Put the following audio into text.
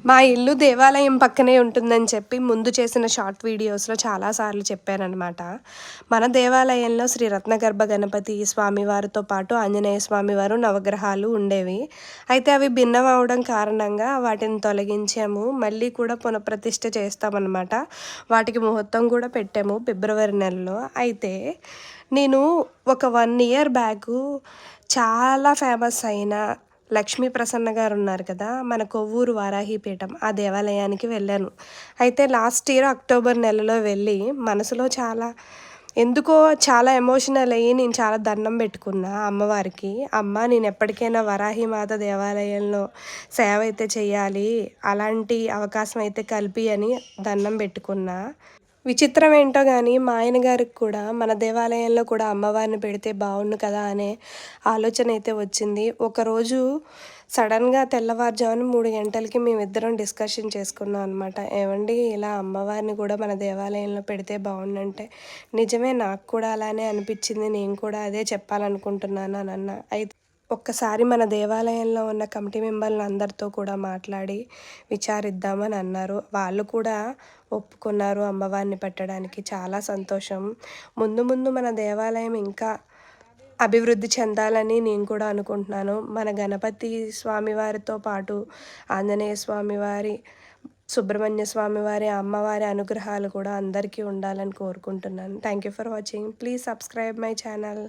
మా ఇల్లు దేవాలయం పక్కనే ఉంటుందని చెప్పి ముందు చేసిన షార్ట్ వీడియోస్‌లో చాలా సార్లు చెప్పాననమాట. మన దేవాలయంలో శ్రీ రత్నగర్భ గణపతి స్వామివారితో పాటు ఆంజనేయ స్వామివారు, నవగ్రహాలు ఉండేవి. అయితే అవి భిన్నం అవ్వడం కారణంగా వాటిని తొలగించాము. మళ్ళీ కూడా పునఃప్రతిష్ఠ చేస్తామనమాట. వాటికి ముహూర్తం కూడా పెట్టాము ఫిబ్రవరి నెలలో. అయితే నేను ఒక 1 ఇయర్ బ్యాకు చాలా ఫేమస్ అయిన లక్ష్మీ ప్రసన్న గారున్నారు కదా! మన కొవ్వూరు వారాహిపీఠం ఆ దేవాలయానికి వెళ్ళాను. అయితే లాస్ట్ ఇయర్ అక్టోబర్ నెలలో వెళ్ళి మనసులో ఎందుకో చాలా ఎమోషనల్ అయ్యి నేను చాలా దండం పెట్టుకున్నా అమ్మవారికి. అమ్మ నేను ఎప్పటికైనా వరాహిమాత దేవాలయంలో సేవ అయితే చేయాలి. అలాంటి అవకాశం అయితే కల్పి అని దండం పెట్టుకున్నా. విచిత్రం ఏంటో గానీ, మా ఆయన గారికి కూడా మన దేవాలయంలో కూడా అమ్మవారిని పెడితే బావుండు కదా అనే ఆలోచనైతే వచ్చింది. ఒకరోజు సడన్‌గా తెల్లవారుజామున 3 గంటలకి మేమిద్దరం డిస్కషన్ చేసుకున్నాం అనమాట. ఏవండీ ఇలా అమ్మవారిని కూడా మన దేవాలయంలో పెడితే బావుండంటే, నిజమే నాకు కూడా అలానే అనిపిచ్చింది. నేను కూడా అదే చెప్పాలనుకుంటున్నాను అనన్నా. ఒక్కసారి మన దేవాలయంలో ఉన్న కమిటీ మెంబర్లందరితో కూడా మాట్లాడి విచారిద్దామని అన్నారు. వాళ్ళు కూడా ఒప్పుకున్నారు అమ్మవారిని పెట్టడానికి. చాలా సంతోషం. ముందు ముందు మన దేవాలయం ఇంకా అభివృద్ధి చెందాలని నేను కూడా అనుకుంటున్నాను. మన గణపతి స్వామివారితో పాటు ఆంజనేయ స్వామివారి, సుబ్రహ్మణ్య స్వామివారి, అమ్మవారి అనుగ్రహాలు కూడా అందరికీ ఉండాలని కోరుకుంటున్నాను. Thank you for watching. Please subscribe my channel.